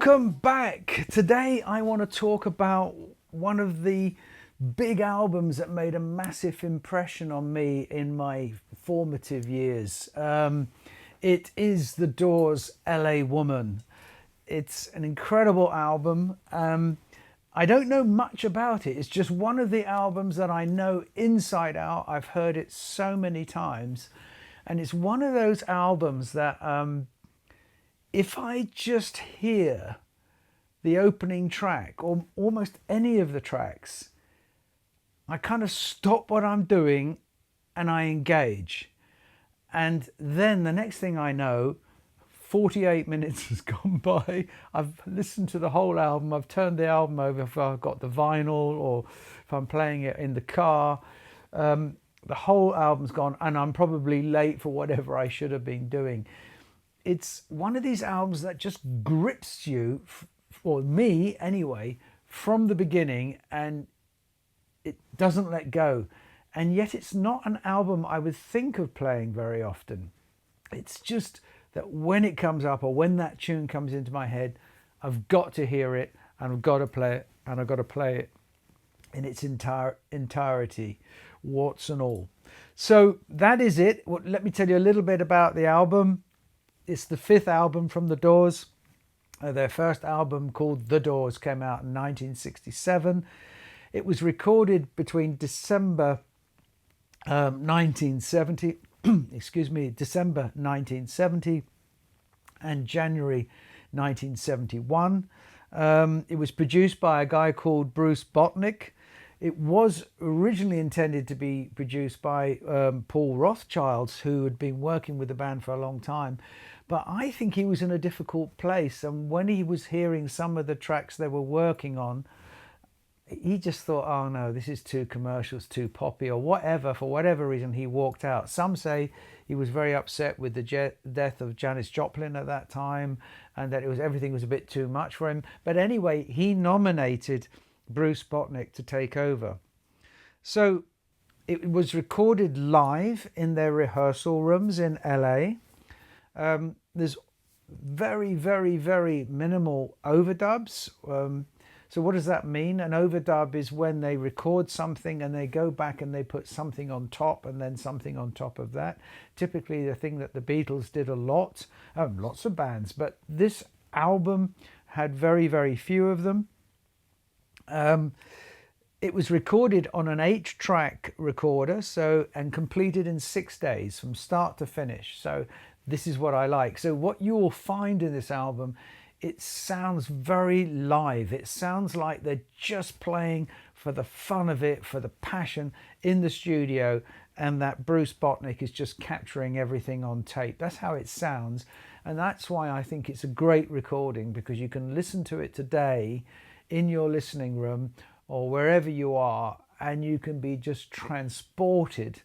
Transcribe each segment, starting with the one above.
Welcome back. Today I want to talk about one of the big albums that made a massive impression on me in my formative years. It is The Doors' LA Woman. It's an incredible album. I don't know much about it. It's just one of the albums that I know inside out. I've heard it so many times. And it's one of those albums that if I just hear the opening track or almost any of the tracks, I kind of stop what I'm doing and I engage. And then the next thing I know, 48 minutes has gone by. I've listened to the whole album. I've turned the album over if I've got the vinyl or if I'm playing it in the car. The whole album's gone and I'm probably late for whatever I should have been doing. It's one of these albums that just grips you, for me anyway, from the beginning, and it doesn't let go. And yet it's not an album I would think of playing very often. It's just that when it comes up or when that tune comes into my head, I've got to hear it and I've got to play it, and I've got to play it in its entirety, warts and all. So that is it. Well, let me tell you a little bit about the album. It's the fifth album from The Doors. Their first album, called The Doors, came out in 1967. It was recorded between December 1970, December 1970 and January 1971. It was produced by a guy called Bruce Botnick. It was originally intended to be produced by Paul Rothchild, who had been working with the band for a long time. But I think he was in a difficult place. And when he was hearing some of the tracks they were working on, he just thought, oh no, this is too commercial, it's too poppy or whatever. For whatever reason, he walked out. Some say he was very upset with the death of Janis Joplin at that time and that everything was a bit too much for him. But anyway, he nominated Bruce Botnick to take over. So it was recorded live in their rehearsal rooms in LA. There's very, very, very minimal overdubs. So what does that mean? An overdub is when they record something and they go back and they put something on top and then something on top of that. Typically the thing that the Beatles did a lot, lots of bands, but this album had very, very few of them. It was recorded on an 8-track recorder, and completed in 6 days from start to finish. So this is what I like. So what you will find in this album, it sounds very live. It sounds like they're just playing for the fun of it, for the passion in the studio, and that Bruce Botnick is just capturing everything on tape. That's how it sounds, and that's why I think it's a great recording, because you can listen to it today in your listening room or wherever you are, and you can be just transported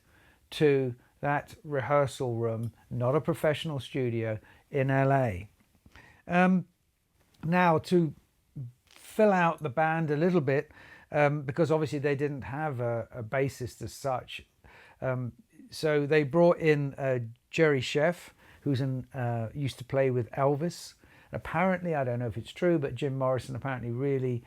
to that rehearsal room, not a professional studio, in LA. Now, to fill out the band a little bit, because obviously they didn't have a bassist as such, so they brought in Jerry Sheff, who's used to play with Elvis. Apparently, I don't know if it's true, but Jim Morrison apparently really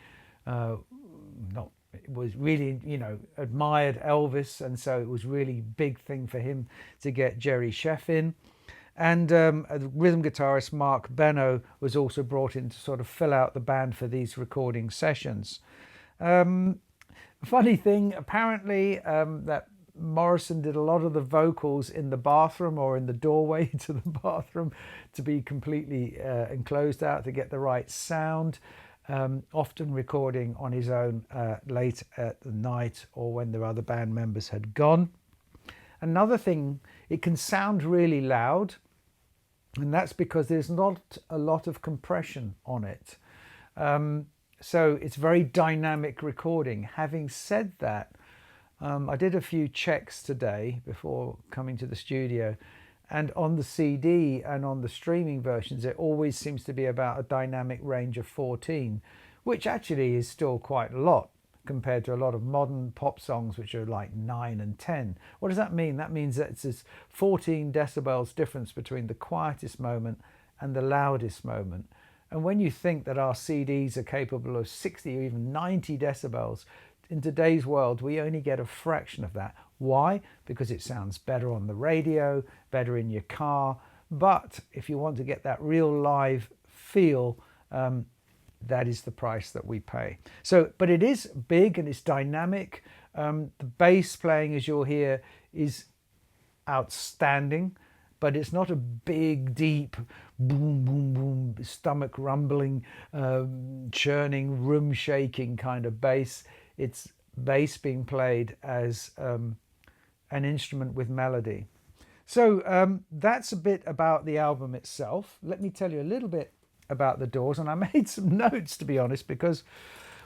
admired Elvis, and so it was really big thing for him to get Jerry Sheff in. And rhythm guitarist Mark Benno was also brought in to sort of fill out the band for these recording sessions. Funny thing, apparently that Morrison did a lot of the vocals in the bathroom or in the doorway to the bathroom to be completely enclosed out to get the right sound, often recording on his own late at the night or when the other band members had gone. Another thing, it can sound really loud, and that's because there's not a lot of compression on it. So it's very dynamic recording. Having said that, I did a few checks today before coming to the studio, and on the CD and on the streaming versions, it always seems to be about a dynamic range of 14, which actually is still quite a lot compared to a lot of modern pop songs, which are like 9 and 10. What does that mean? That means that it's this 14 decibels difference between the quietest moment and the loudest moment. And when you think that our CDs are capable of 60 or even 90 decibels, in today's world, we only get a fraction of that. Why? Because it sounds better on the radio, better in your car. But if you want to get that real live feel, that is the price that we pay. So, but it is big and it's dynamic. The bass playing, as you'll hear, is outstanding, but it's not a big, deep, boom, boom, boom, stomach rumbling, churning, room shaking kind of bass. It's bass being played as an instrument with melody. So that's a bit about the album itself. Let me tell you a little bit about the Doors, and I made some notes, to be honest, because,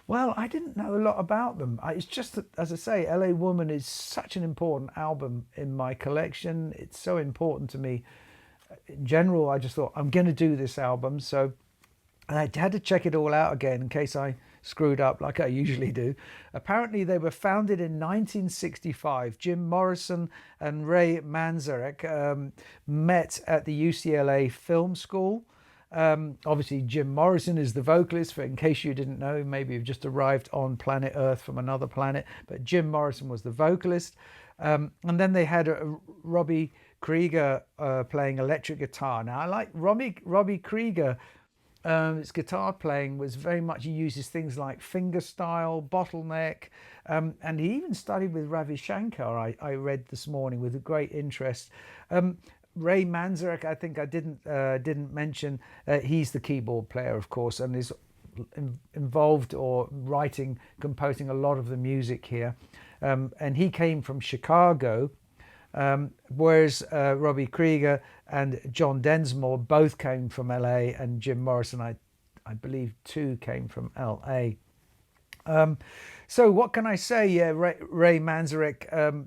well, I didn't know a lot about them. It's just that, as I say, LA Woman is such an important album in my collection. It's so important to me. In general, I just thought, I'm going to do this album. So I had to check it all out again in case I screwed up like I usually do. Apparently, they were founded in 1965. Jim Morrison and Ray Manzarek met at the UCLA Film School. Obviously, Jim Morrison is the vocalist, for in case you didn't know, maybe you've just arrived on planet Earth from another planet, but Jim Morrison was the vocalist. And then they had Robbie Krieger playing electric guitar. Now, I like Robbie Krieger. His guitar playing was very much, he uses things like fingerstyle, bottleneck, and he even studied with Ravi Shankar, I read this morning, with great interest. Ray Manzarek, I think I didn't mention, he's the keyboard player, of course, and is involved or writing, composing a lot of the music here. And he came from Chicago, whereas Robbie Krieger and John Densmore both came from LA, and Jim Morrison, I believe, too, came from LA. So what can I say? Yeah, Ray Manzarek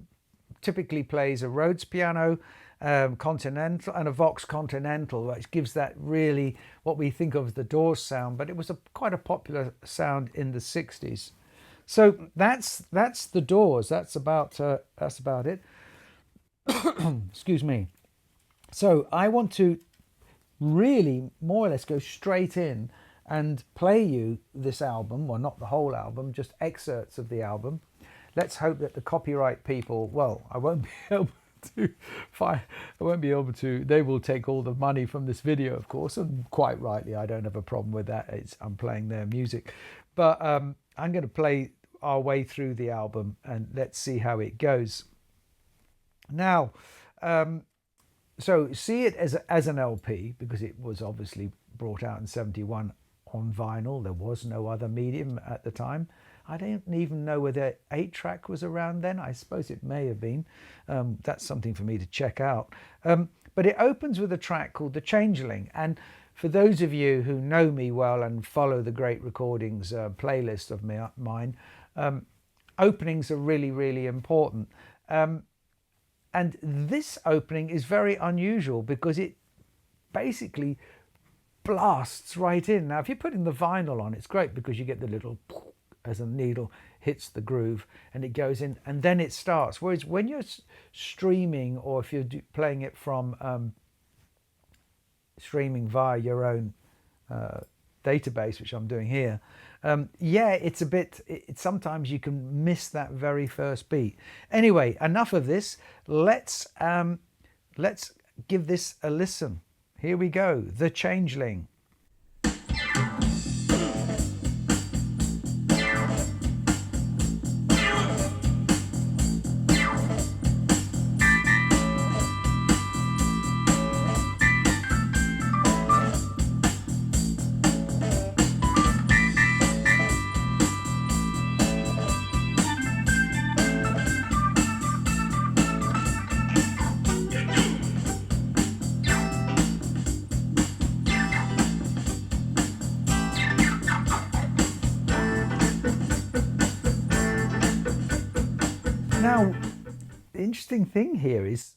typically plays a Rhodes piano, Continental, and a Vox Continental, which gives that really what we think of as the Doors sound, but it was quite a popular sound in the 60s. So that's the Doors. That's about it. Excuse me. So I want to really more or less go straight in and play you this album, well, not the whole album, just excerpts of the album. Let's hope that the copyright people, well, I won't be able to, they will take all the money from this video, of course, and quite rightly, I don't have a problem with that. I'm playing their music. But I'm going to play our way through the album and let's see how it goes. Now, so see it as an LP, because it was obviously brought out in 71 on vinyl. There was no other medium at the time. I don't even know whether 8-track was around then. I suppose it may have been. That's something for me to check out. But it opens with a track called The Changeling. And for those of you who know me well and follow the Great Recordings playlist of mine, openings are really, really important. And this opening is very unusual because it basically blasts right in. Now, if you're putting the vinyl on, it's great because you get the little as a needle hits the groove and it goes in and then it starts. Whereas when you're streaming, or if you're playing it from streaming via your own database, which I'm doing here, yeah, it's a bit, sometimes you can miss that very first beat. Anyway, enough of this. Let's give this a listen. Here we go. The Changeling. Now, the interesting thing here is,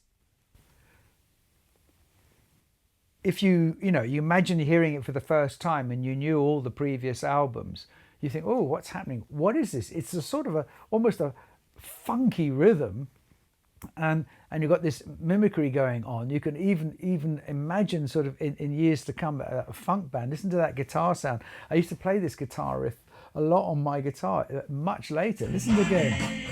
if you imagine hearing it for the first time and you knew all the previous albums, you think, oh, what's happening? What is this? It's a sort of almost a funky rhythm, and you've got this mimicry going on. You can even imagine sort of in years to come a funk band. Listen to that guitar sound. I used to play this guitar riff a lot on my guitar much later. Listen again.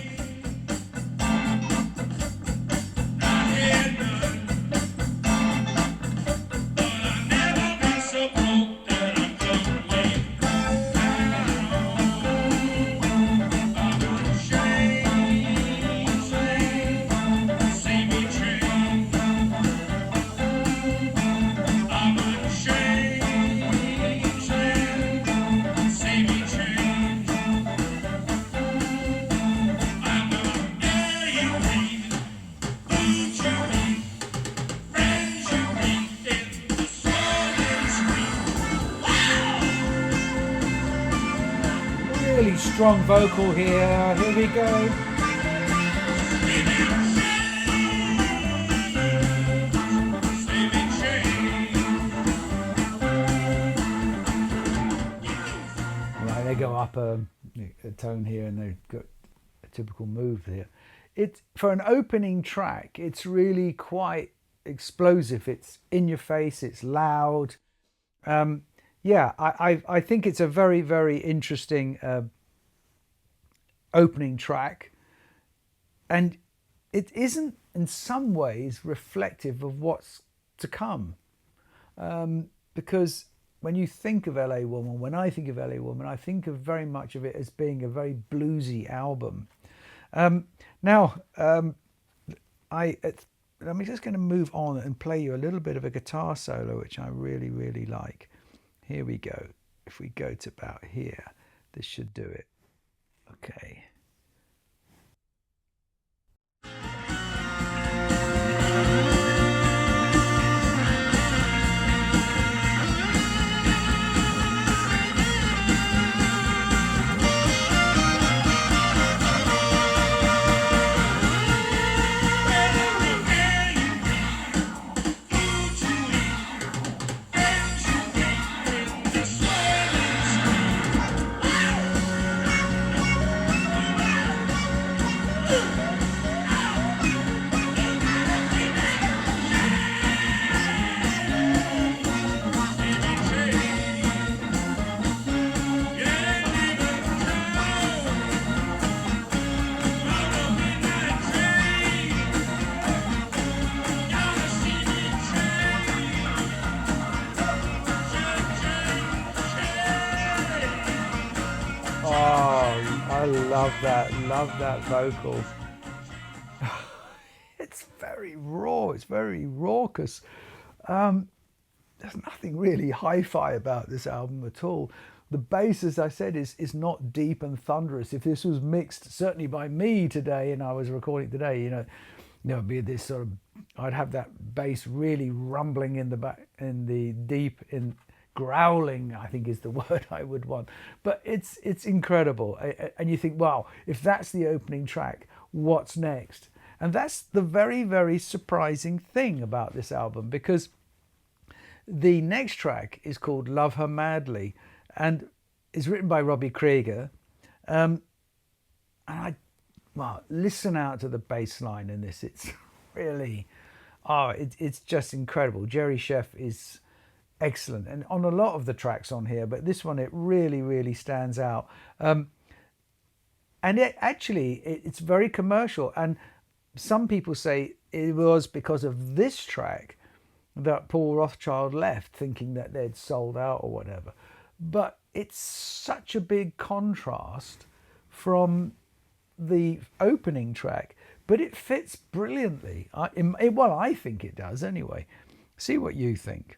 Really strong vocal here. Here we go. Right, they go up a tone here, and they've got a typical move here. It for an opening track, it's really quite explosive. It's in your face. It's loud. Yeah, I think it's a very, very interesting opening track, and it isn't in some ways reflective of what's to come, because when you think of LA Woman, when I think of LA Woman, I think of very much of it as being a very bluesy album. Now, I'm just going to move on and play you a little bit of a guitar solo, which I really, really like. Here we go. If we go to about here, this should do it. Okay. Love that vocal. It's very raw, it's very raucous. There's nothing really hi-fi about this album at all. The bass, as I said, is not deep and thunderous. If this was mixed, certainly by me today, and I was recording today, there would be this sort of, I'd have that bass really rumbling in the back, in the deep, in growling, I think is the word I would want. But it's incredible. And you think, wow, if that's the opening track, what's next? And that's the very, very surprising thing about this album, because the next track is called Love Her Madly, and is written by Robbie Krieger. And listen out to the bass line in this. It's really, it's just incredible. Jerry Sheff is excellent, and on a lot of the tracks on here, but this one, it really, really stands out. And it's very commercial, and some people say it was because of this track that Paul Rothchild left, thinking that they'd sold out or whatever. But it's such a big contrast from the opening track, but it fits brilliantly. I think it does anyway. See what you think.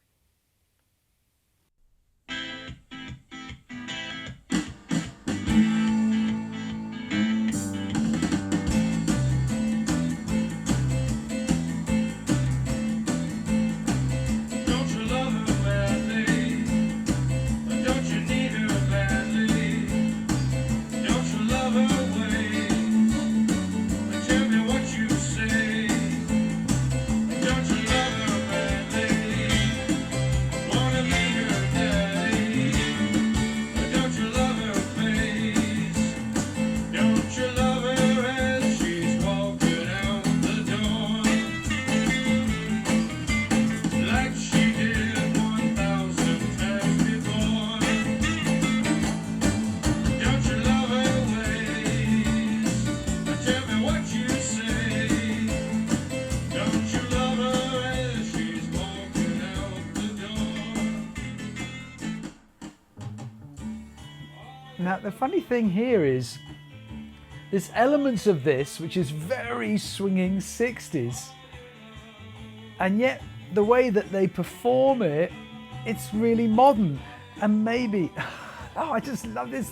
what you say. Don't you love her as she's walking out the door? Now, the funny thing here is there's elements of this which is very swinging 60s, and yet the way that they perform it, it's really modern. And maybe, oh, I just love this.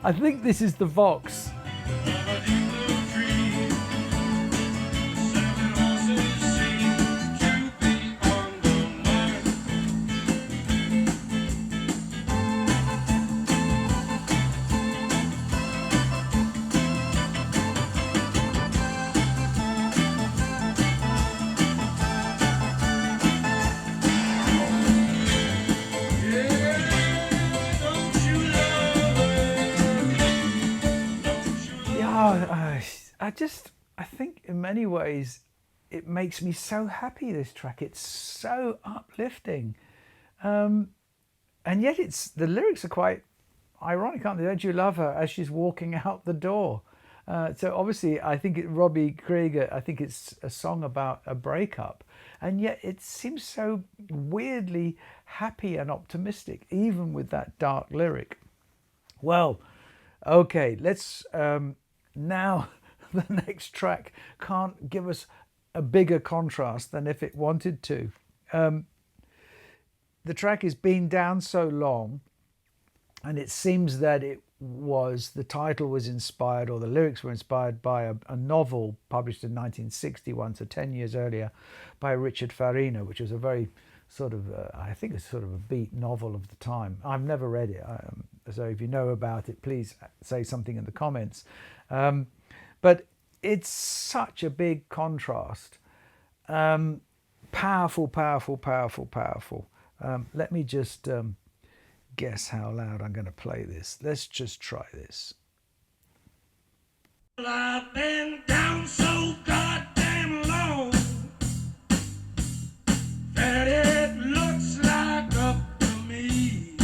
I think this is the Vox. I think in many ways it makes me so happy, this track. It's so uplifting. And yet the lyrics are quite ironic, aren't they? Don't you love her as she's walking out the door? So obviously I think Robbie Krieger, I think it's a song about a breakup. And yet it seems so weirdly happy and optimistic, even with that dark lyric. Well, okay, let's now... The next track can't give us a bigger contrast than if it wanted to. The track has been down so long, and it seems that the title was inspired, or the lyrics were inspired by a novel published in 1961, so 10 years earlier, by Richard Farina, which was a very sort of, I think it's sort of a beat novel of the time. I've never read it, so if you know about it, please say something in the comments. But it's such a big contrast. Powerful, powerful, powerful, powerful. Let me just guess how loud I'm going to play this. Let's just try this. Well, I've been down so goddamn long that it looks like up to me.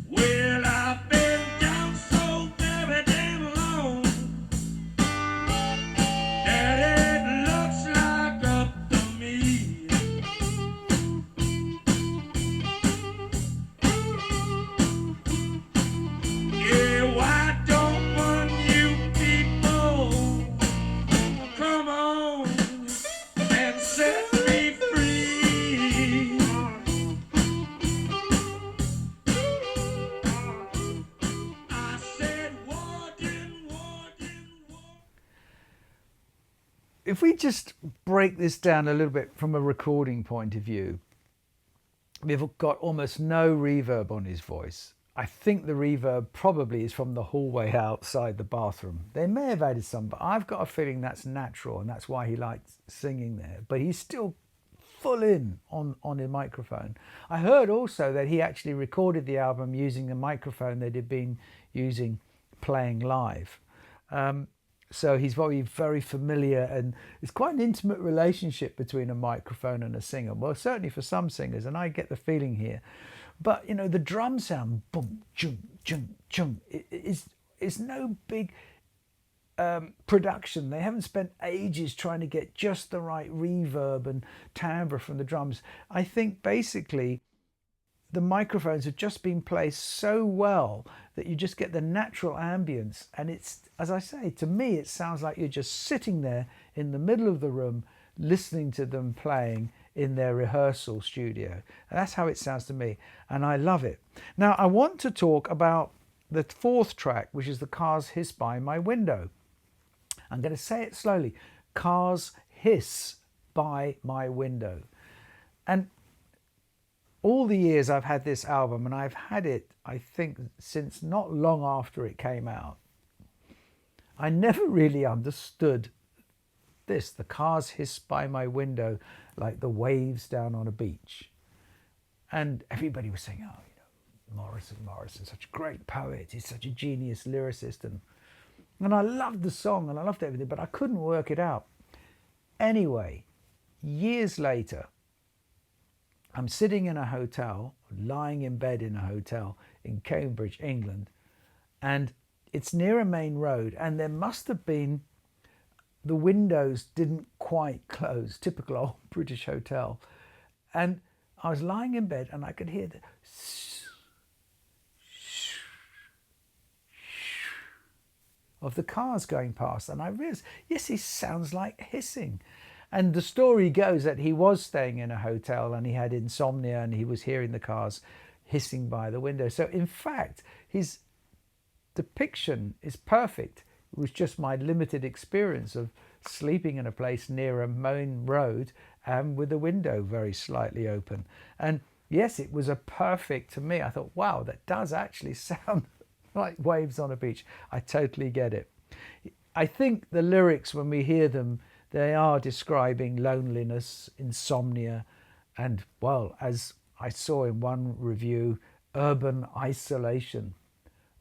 Well, I've been down so very damn long that it looks like up to me. Yeah, why don't one you people come on and set me free? I said, Warden, Warden, Warden. If we just break this down a little bit from a recording point of view, we've got almost no reverb on his voice. I think the reverb probably is from the hallway outside the bathroom. They may have added some, but I've got a feeling that's natural, and that's why he likes singing there. But he's still full in on a microphone. I heard also that he actually recorded the album using the microphone that he'd been using playing live. So he's very familiar, and it's quite an intimate relationship between a microphone and a singer. Well, certainly for some singers, and I get the feeling here. But, you know, the drum sound, boom, chung, chung, chung, it's no big production. They haven't spent ages trying to get just the right reverb and timbre from the drums. I think basically the microphones have just been placed so well that you just get the natural ambience. And it's, as I say, to me, it sounds like you're just sitting there in the middle of the room listening to them playing in their rehearsal studio. And that's how it sounds to me, and I love it. Now, I want to talk about the fourth track, which is The Cars Hiss By My Window. I'm going to say it slowly. Cars hiss by my window. And all the years I've had this album, and I've had it, I think, since not long after it came out, I never really understood this. The cars hiss by my window like the waves down on a beach. And everybody was saying, oh, you know, Morrison, such a great poet. He's such a genius lyricist. And I loved the song and I loved everything, but I couldn't work it out. Anyway, years later, I'm sitting in a hotel, lying in bed in a hotel in Cambridge, England, and it's near a main road, and there must have been, the windows didn't quite close, typical old British hotel. And I was lying in bed and I could hear the of the cars going past, and I realized, yes, it sounds like hissing. And the story goes that he was staying in a hotel and he had insomnia and he was hearing the cars hissing by the window. So in fact, his depiction is perfect. It was just my limited experience of sleeping in a place near a main road and with the window very slightly open. And yes, it was a perfect, to me, I thought, wow, that does actually sound like waves on a beach. I totally get it. I think the lyrics, when we hear them, they are describing loneliness, insomnia, and, well, as I saw in one review, urban isolation.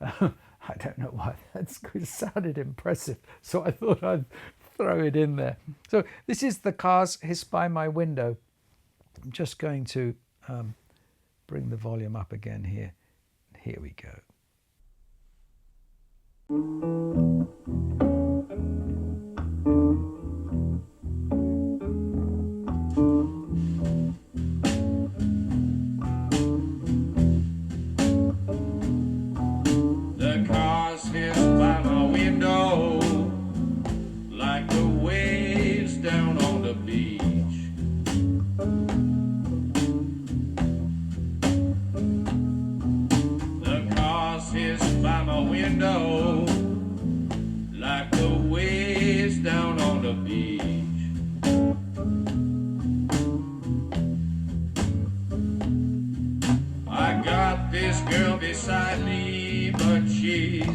I don't know why it sounded impressive, so I thought I'd throw it in there. So this is the cars hiss by my window. I'm just going to bring the volume up again here. Here we go. The cars hiss by my window like the waves down on the beach. The cars hiss by my window like the waves down on the beach. I got this girl beside me, but she's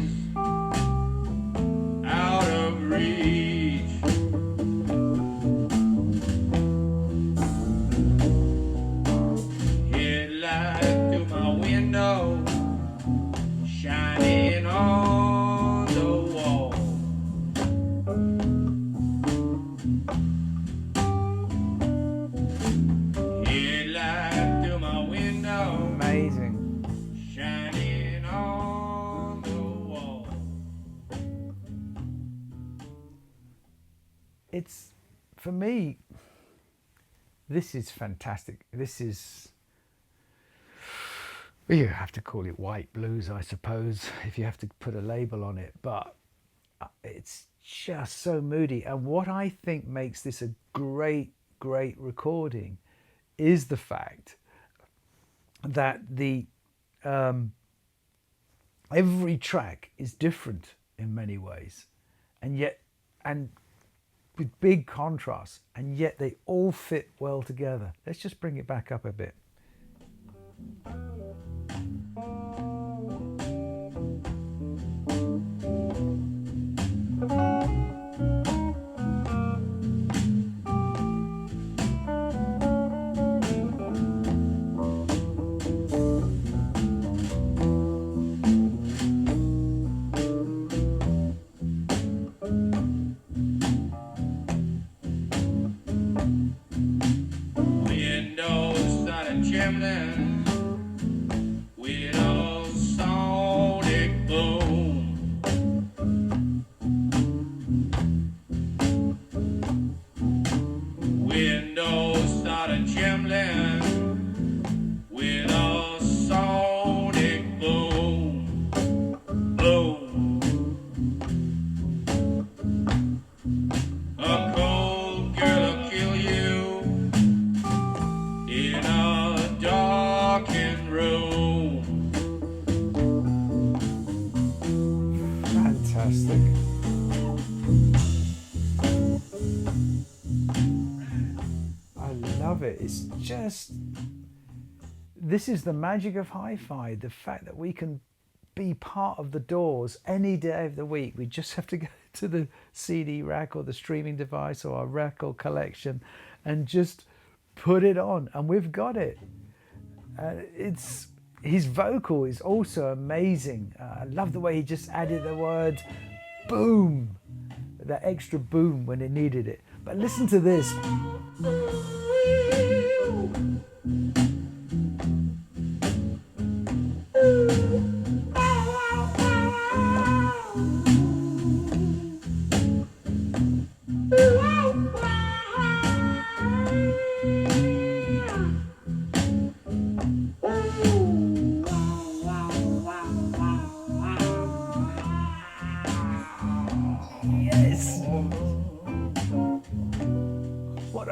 out of reach. Headlight through my window, shining on the wall. Headlight through my window, Amazing. shining on the wall. It's, for me, this is fantastic. This is, well, you have to call it white blues, I suppose, if you have to put a label on it, but it's just so moody. And what I think makes this a great, great recording is the fact that the every track is different in many ways, and yet, and with big contrasts, and yet they all fit well together. Let's just bring it back up a bit. Windows started trembling with a sonic boom. Windows started trembling with a sonic boom. Boom. A cold girl will kill you in a darkened room. Fantastic. I love it. It's just, this is the magic of hi-fi, the fact that we can be part of the Doors any day of the week. We just have to go to the CD rack or the streaming device or our record collection and just put it on, and we've got it. It's, his vocal is also amazing. I love the way he just added the word boom, that extra boom when it needed it. But listen to this.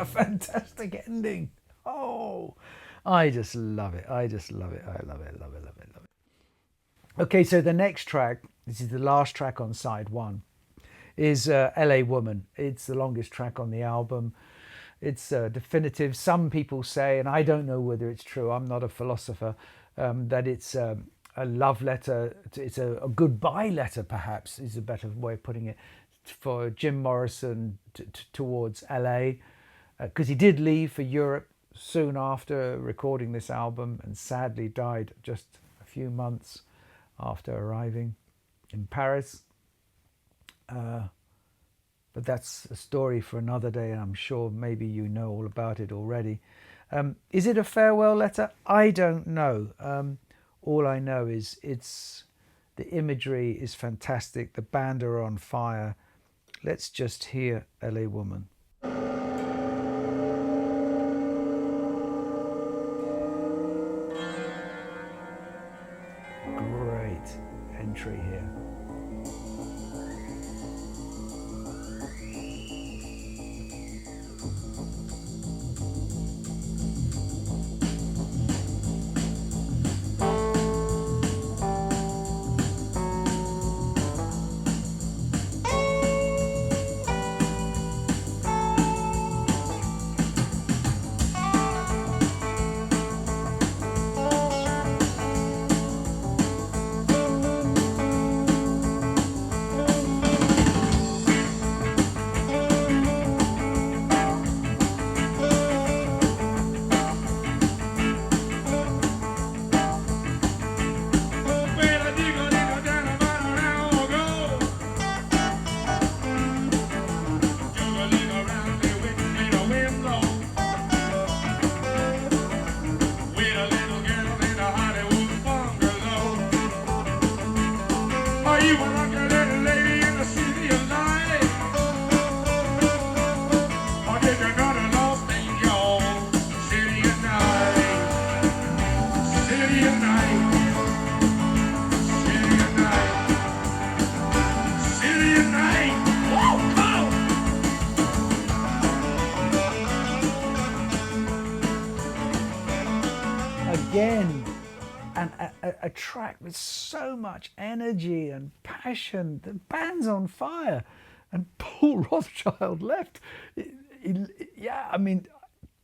fantastic ending. Oh, I just love it. I just love it. I love it, love it, love it, love it. Okay, so the next track, this is the last track on side one, is LA Woman. It's the longest track on the album. It's definitive. Some people say, and I don't know whether it's true, I'm not a philosopher, that it's a love letter, it's a goodbye letter, perhaps, is a better way of putting it, for Jim Morrison towards LA, because he did leave for Europe soon after recording this album and sadly died just a few months after arriving in Paris. But that's a story for another day, and I'm sure maybe you know all about it already. Is it a farewell letter? I don't know. All I know is the imagery is fantastic. The band are on fire. Let's just hear LA Woman. Great entry here. Again, and a track with so much energy and passion. The band's on fire, and Paul Rothchild left. Yeah, I mean,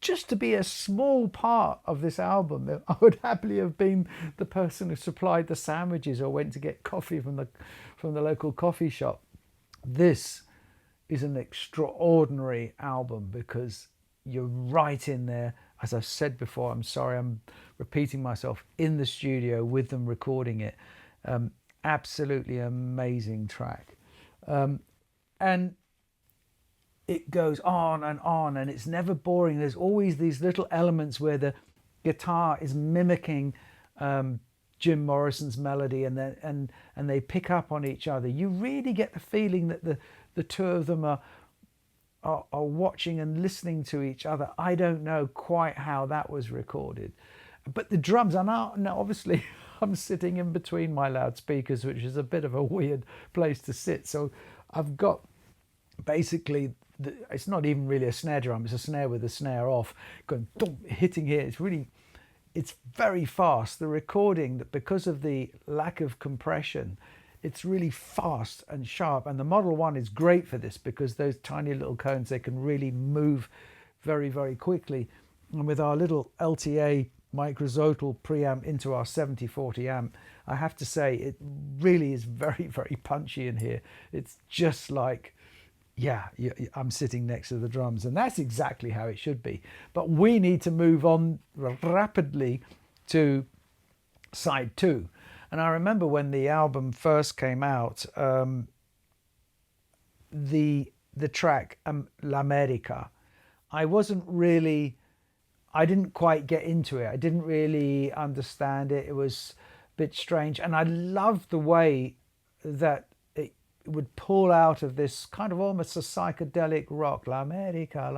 just to be a small part of this album, I would happily have been the person who supplied the sandwiches or went to get coffee from the local coffee shop. This is an extraordinary album because you're right in there. As I've said before, I'm sorry, I'm repeating myself, in the studio with them recording it. Absolutely amazing track. And it goes on, and it's never boring. There's always these little elements where the guitar is mimicking Jim Morrison's melody, and they pick up on each other. You really get the feeling that the two of them are watching and listening to each other. I don't know quite how that was recorded, but the drums, and now obviously I'm sitting in between my loudspeakers, which is a bit of a weird place to sit. So I've got basically, it's not even really a snare drum, it's a snare with the snare off, going hitting here. It's very fast. The recording, that because of the lack of compression, it's really fast and sharp, and the Model 1 is great for this because those tiny little cones, they can really move very, very quickly. And with our little LTA microzonal preamp into our 7040 amp, I have to say it really is very, very punchy in here. It's just like, yeah, I'm sitting next to the drums, and that's exactly how it should be. But we need to move on rapidly to side 2. And I remember when the album first came out, the track L'America, I didn't quite get into it. I didn't really understand it. It was a bit strange. And I loved the way that it would pull out of this kind of almost a psychedelic rock, L'America,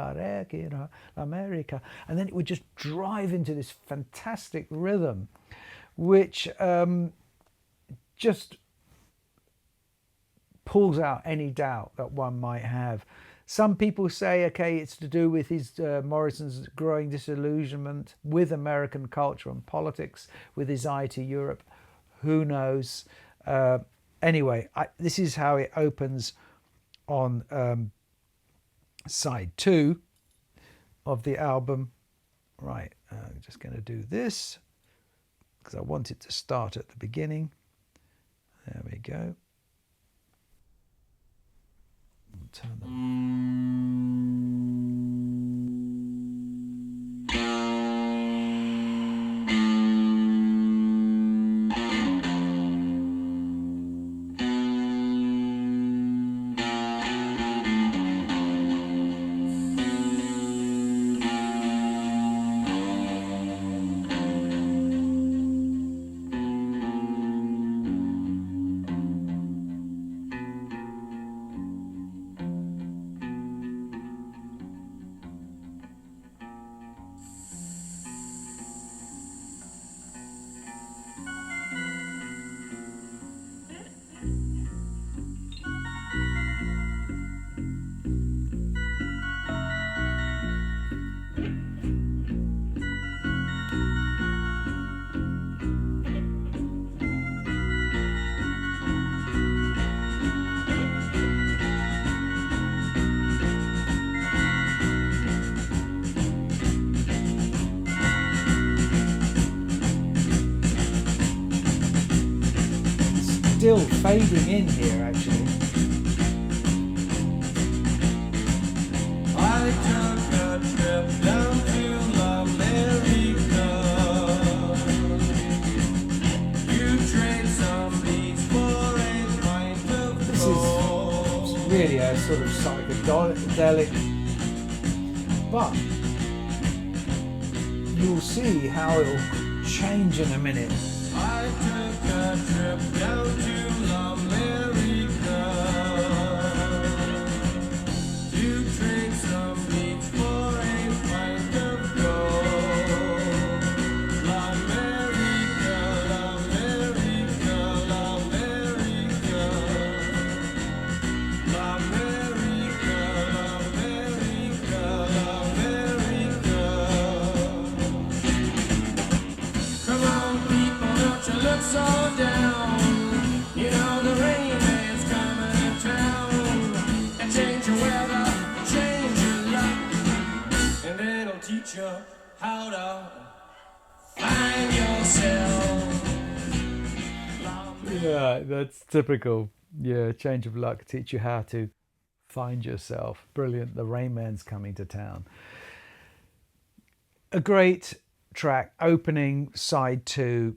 L'America. And then it would just drive into this fantastic rhythm, which just pulls out any doubt that one might have Some people say, okay, it's to do with his Morrison's growing disillusionment with American culture and politics, with his eye to Europe. Who knows? Anyway, this is how it opens on side 2 of the album. Right, I'm just going to do this because I want it to start at the beginning. There we go. Turn still fading in here, actually. I took a trip down to America. You trade some beats for a pint of This is really a sort of psychedelic, but you'll see how it'll change in a minute. I took a trip down to America. You trade some beats for a pint of gold. L'America, l'America, l'America. L'America, l'America, l'America. Come on, people, don't you look so down. You know the rain man's coming to town. And change your weather, change your luck. And it'll teach you how to find yourself. Yeah, that's typical. Yeah, change of luck, teach you how to find yourself. Brilliant. The Rain Man's coming to town. A great track, opening side 2.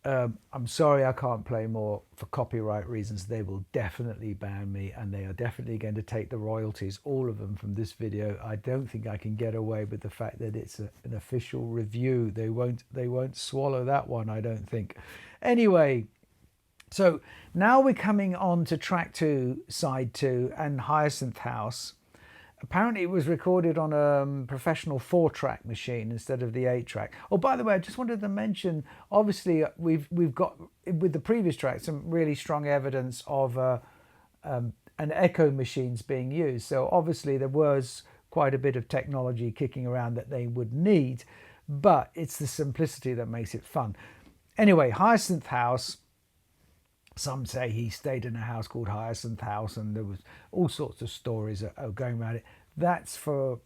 I'm sorry I can't play more for copyright reasons. They will definitely ban me, and they are definitely going to take the royalties, all of them, from this video. I don't think I can get away with the fact that it's an official review. They won't swallow that one, I don't think. Anyway, so now we're coming on to track 2, side 2, and Hyacinth House. Apparently it was recorded on a professional 4-track machine instead of the 8-track. Oh, by the way, I just wanted to mention, obviously we've got, with the previous track, some really strong evidence of an echo machines being used. So obviously there was quite a bit of technology kicking around that they would need, but it's the simplicity that makes it fun. Anyway, Hyacinth House. Some say he stayed in a house called Hyacinth House, and there was all sorts of stories going around it. That's for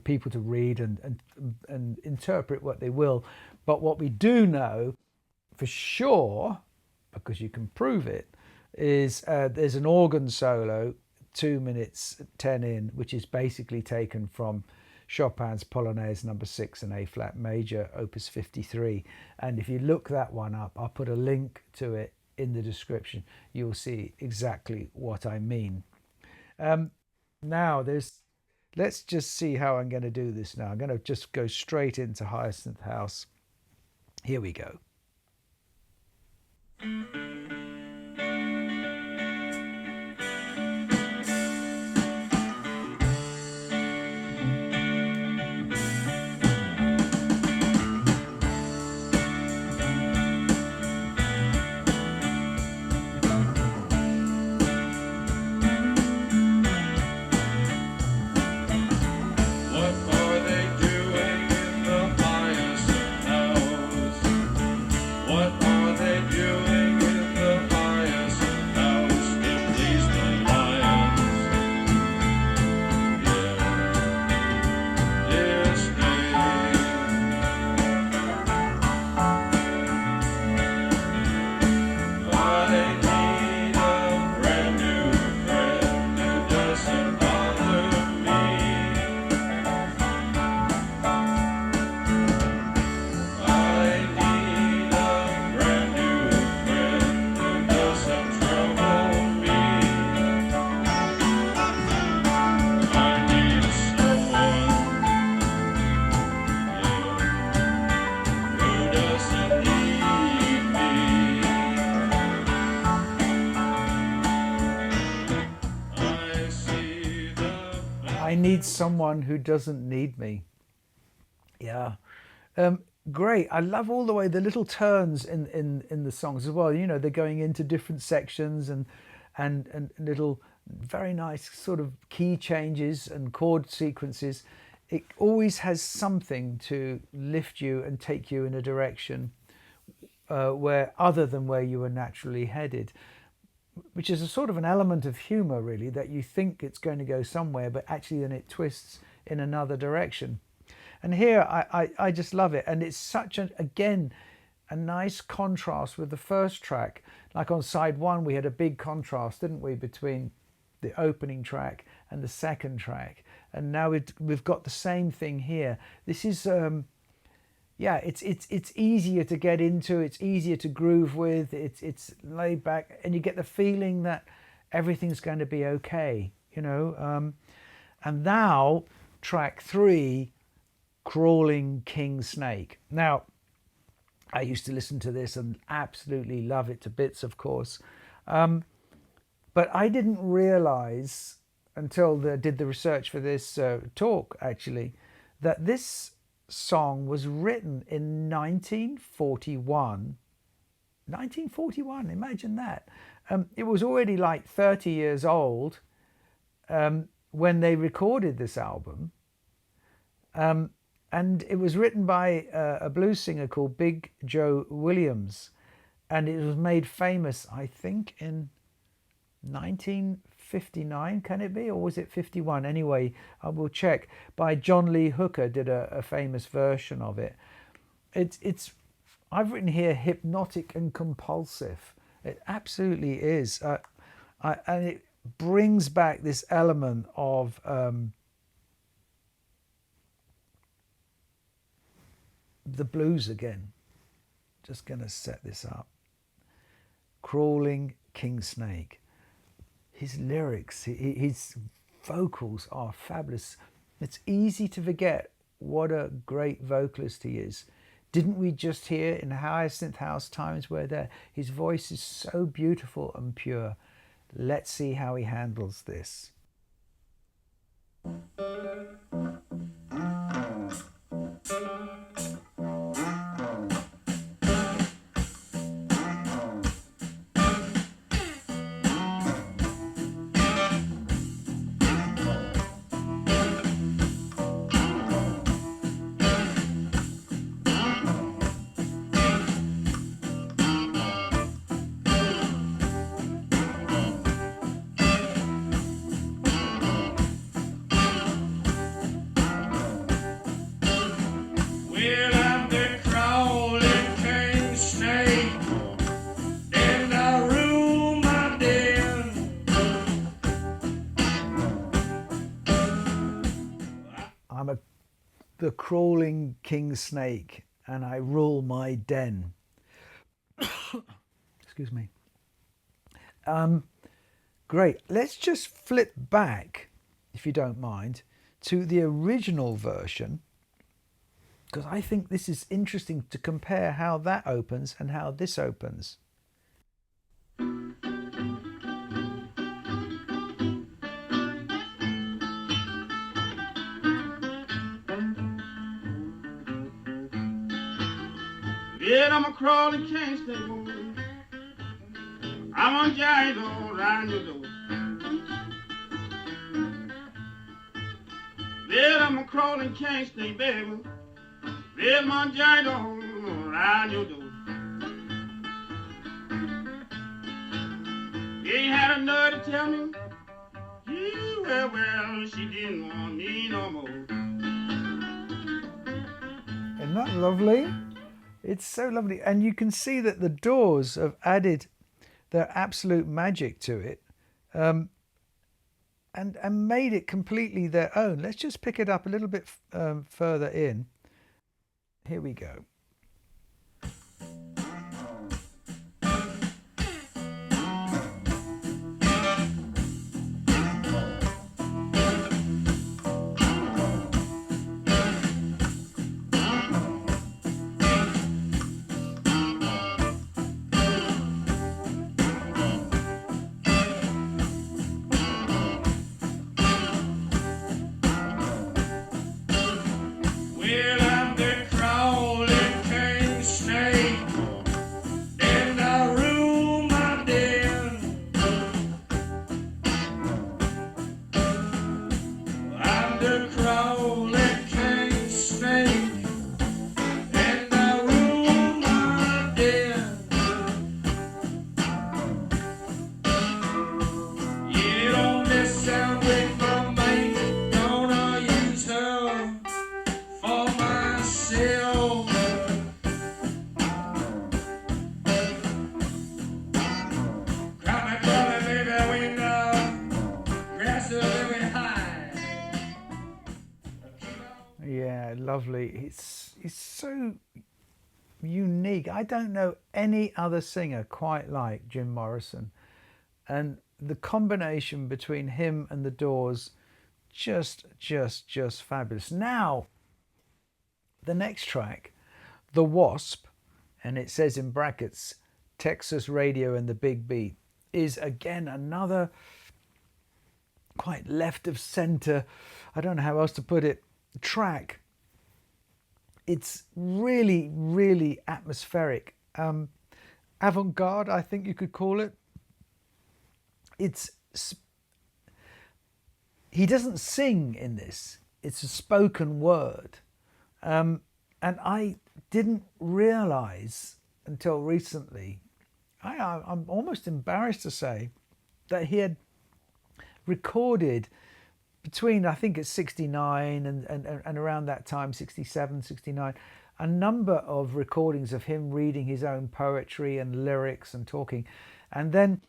people to read and interpret what they will. But what we do know for sure, because you can prove it, is there's an organ solo 2 minutes 10 in, which is basically taken from Chopin's Polonaise No. 6 in A flat major, opus 53. And if you look that one up, I'll put a link to it in the description. You'll see exactly what I mean. Now let's just see how I'm going to do this now. I'm going to just go straight into Hyacinth House. Here we go. need someone who doesn't need me. Yeah. Great. I love all the way the little turns in the songs as well. You know, they're going into different sections and little very nice sort of key changes and chord sequences. It always has something to lift you and take you in a direction where other than where you were naturally headed, which is a sort of an element of humor, really, that you think it's going to go somewhere, but actually then it twists in another direction. And here I just love it. And it's such again, a nice contrast with the first track. Like on side one, we had a big contrast, didn't we, between the opening track and the second track. And now we've got the same thing here. This is, yeah, it's easier to get into. It's easier to groove with. It's laid back, and you get the feeling that everything's going to be okay, you know. And now track 3, Crawling King Snake. Now, I used to listen to this and absolutely love it to bits, of course. But I didn't realize until I did the research for this talk, actually, that this song was written in 1941. 1941, imagine that. It was already like 30 years old when they recorded this album. And it was written by a blues singer called Big Joe Williams. And it was made famous, I think, in 1959, can it be? Or was it 51? Anyway, I will check. By John Lee Hooker did a famous version of it. It's I've written here hypnotic and compulsive. It absolutely is. And it brings back this element of the blues again. Just going to set this up. Crawling King Snake. His lyrics, his vocals are fabulous. It's easy to forget what a great vocalist he is. Didn't we just hear in Hyacinth House Times where his voice is so beautiful and pure? Let's see how he handles this. The crawling king snake, and I rule my den. Excuse me. Great. Let's just flip back, if you don't mind, to the original version, because I think this is interesting to compare how that opens and how this opens. Yeah, I'm a crawling king snake, boy. I'm a giant all around your door. Yeah, I'm a crawling king snake, baby. Yeah, I'm a giant all around your door. You ain't had a nerve to tell me. Yeah, well, she didn't want me no more. Isn't that lovely? It's so lovely. And you can see that the Doors have added their absolute magic to it and made it completely their own. Let's just pick it up a little bit further in. Here we go. lovely. It's so unique. I don't know any other singer quite like Jim Morrison, and the combination between him and the Doors, just fabulous. Now, the next track, The Wasp, and it says in brackets, Texas Radio and the Big Beat, is again another quite left of center, I don't know how else to put it, track. It's really, really atmospheric. Avant-garde, I think you could call it. He doesn't sing in this. It's a spoken word. And I didn't realize until recently, I'm almost embarrassed to say, that he had recorded between, I think it's 69 and around that time, 67, 69, a number of recordings of him reading his own poetry and lyrics and talking. And then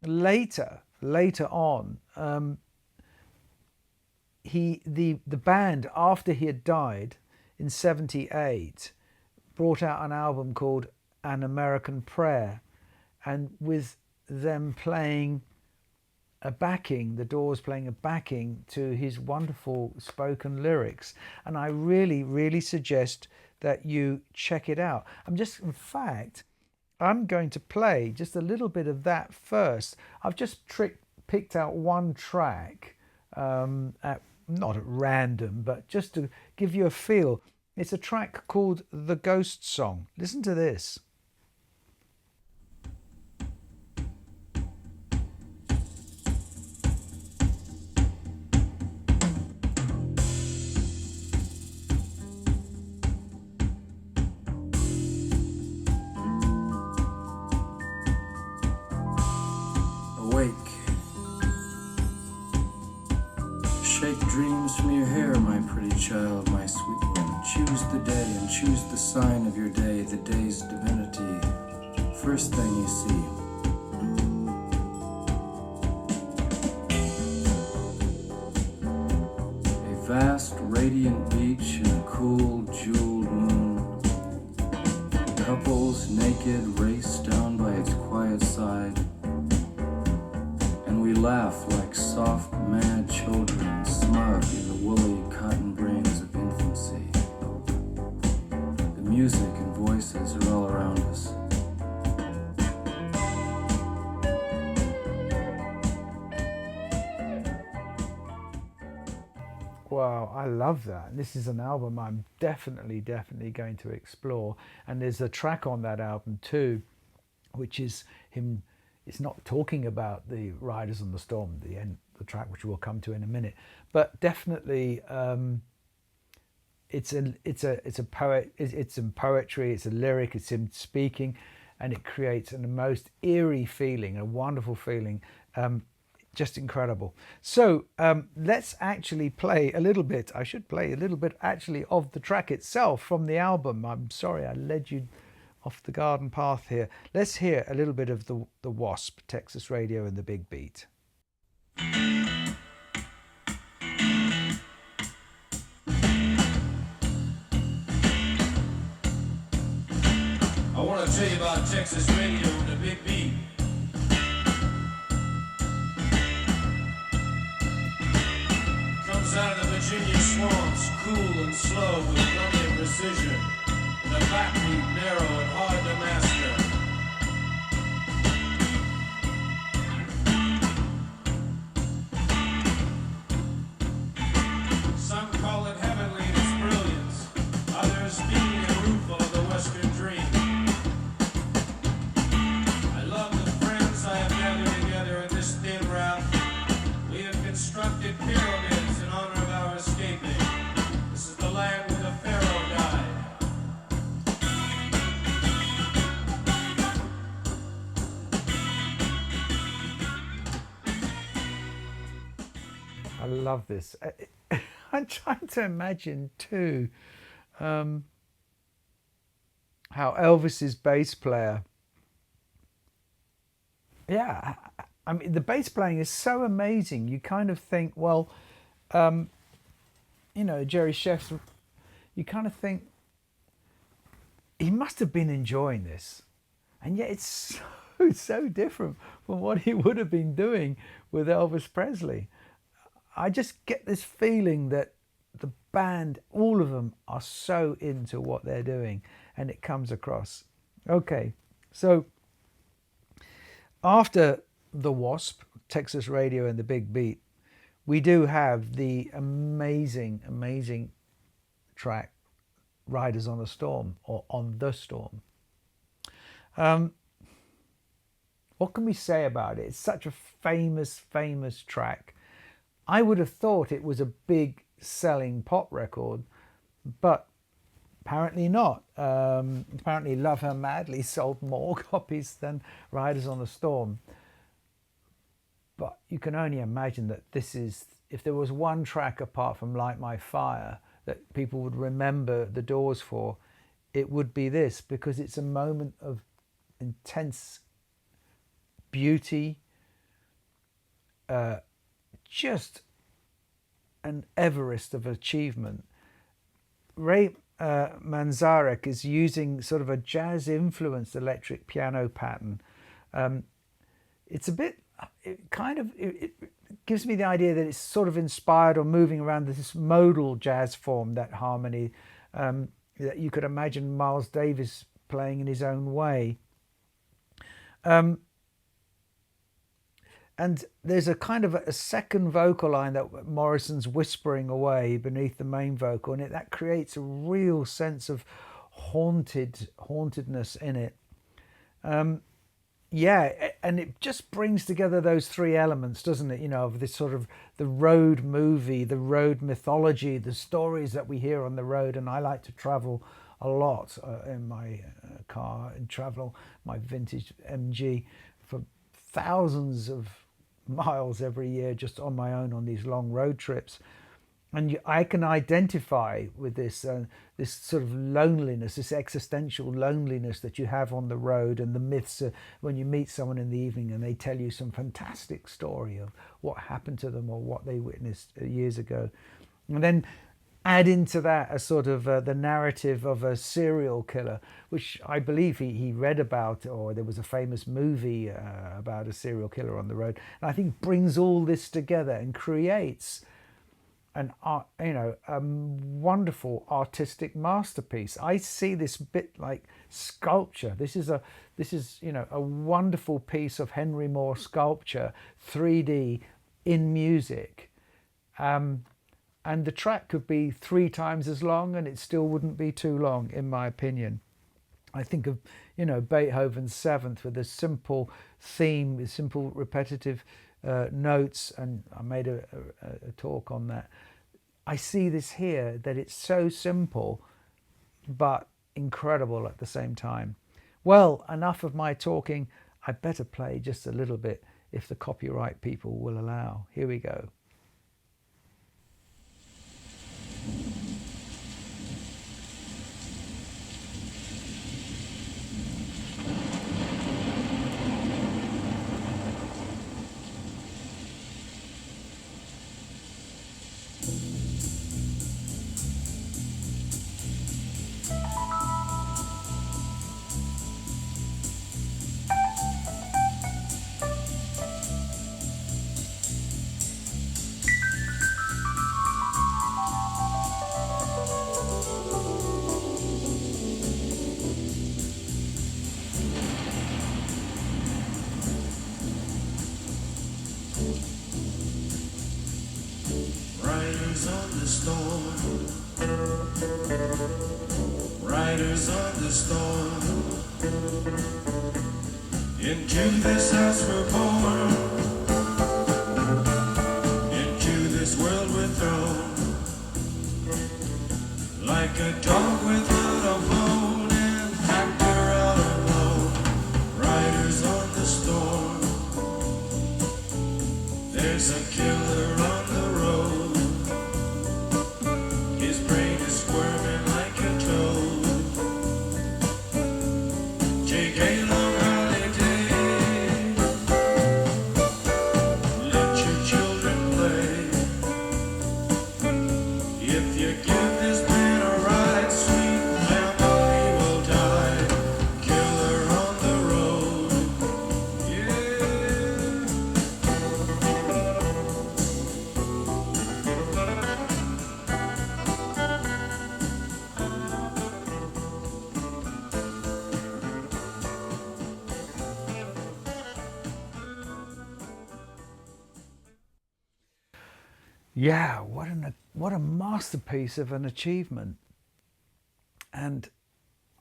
later on, the band, after he had died in 78, brought out an album called An American Prayer, and with them playing a backing, the Doors playing a backing to his wonderful spoken lyrics. And I really, really suggest that you check it out. In fact, I'm going to play just a little bit of that first. I've just picked out one track, not at random, but just to give you a feel. It's a track called The Ghost Song. Listen to this. Awake. Shake dreams from your hair, my pretty child, my sweet one. Choose the day and choose the sign of your day, the day's divinity. First thing you see. A vast, radiant beach and a cool, jeweled moon. Couples naked race down by its quiet side. And we laugh like soft, mad children, smug in the woolly cotton brains of infancy. The music and voices are all around us. Wow, I love that. This is an album I'm definitely going to explore. And there's a track on that album too, which is him. It's not talking about the Riders on the Storm, the track which we'll come to in a minute, but definitely it's in poetry, it's a lyric, it's him speaking, and it creates a most eerie feeling, a wonderful feeling, just incredible. So let's actually play a little bit. I should play a little bit actually of the track itself from the album. I'm sorry I led you off the garden path here. Let's hear a little bit of the Wasp, Texas Radio and the Big Beat. I want to tell you about Texas Radio and the Big Beat. Comes out of the Virginia swamps, cool and slow with drumming precision. The backbeat narrow and hard to master. Some call it heavenly in its brilliance, others being a rootful of the Western dream. I love the friends I have gathered together in this thin raft. We have constructed pyramids in honor of our escaping. This is the land where the Pharaoh died. I love this. I'm trying to imagine too how Elvis's bass player, I mean, the bass playing is so amazing. You kind of think, well, Jerry Sheff, you kind of think he must have been enjoying this, and yet it's so different from what he would have been doing with Elvis Presley. I just get this feeling that the band, all of them, are so into what they're doing, and it comes across. Okay, so after the Wasp, Texas Radio and the Big Beat, we do have the amazing, amazing track Riders on a Storm, or On the Storm. What can we say about it? It's such a famous track. I would have thought it was a big selling pop record, but apparently not. Apparently Love Her Madly sold more copies than Riders on the Storm. But you can only imagine that this is, if there was one track apart from Light My Fire that people would remember the Doors for, it would be this, because it's a moment of intense beauty, just an Everest of achievement. Ray Manzarek is using sort of a jazz influenced electric piano pattern. It's a bit, it gives me the idea that it's sort of inspired or moving around this modal jazz form, that harmony that you could imagine Miles Davis playing in his own way. And there's a kind of a second vocal line that Morrison's whispering away beneath the main vocal, and that creates a real sense of hauntedness in it. Yeah, and it just brings together those three elements, doesn't it? You know, of this sort of the road movie, the road mythology, the stories that we hear on the road. And I like to travel a lot in my car and travel my vintage MG for thousands of miles every year just on my own on these long road trips. And I can identify with this this sort of loneliness, this existential loneliness that you have on the road, and the myths when you meet someone in the evening and they tell you some fantastic story of what happened to them or what they witnessed years ago. And then add into that a sort of the narrative of a serial killer, which I believe he read about, or there was a famous movie about a serial killer on the road. And I think brings all this together and creates an wonderful artistic masterpiece. I see this bit like sculpture. This is a wonderful piece of Henry Moore sculpture, 3D in music. And the track could be 3 times as long and it still wouldn't be too long, in my opinion. I think of, Beethoven's Seventh with a simple theme, with simple repetitive notes, and I made a talk on that. I see this here, that it's so simple but incredible at the same time. Well, enough of my talking. I better play just a little bit if the copyright people will allow. Here we go. Riders on the storm. Into this house we're born. Into this world we're thrown. Like a dog without a bone, and packed her out alone. Riders on the storm. There's a killer on the road. His brain is squirming like a toad. Take a long holiday. Let your children play. If you give this man a ride, Yeah, what a masterpiece of an achievement. And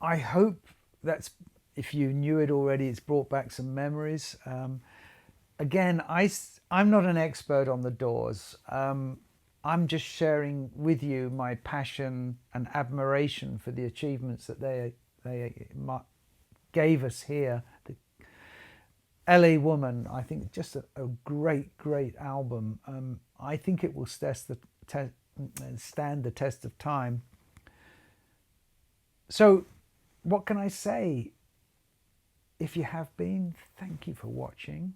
I hope that's, if you knew it already, it's brought back some memories. Again, I'm not an expert on the Doors. I'm just sharing with you my passion and admiration for the achievements that they gave us here. The LA Woman, I think, just a great album. I think it will stand the test of time. So what can I say? If you have been, thank you for watching.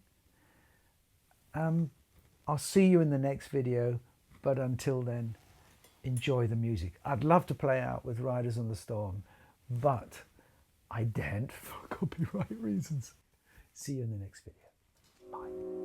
I'll see you in the next video, but until then, enjoy the music. I'd love to play out with Riders on the Storm, but I daren't for copyright reasons. See you in the next video. Bye.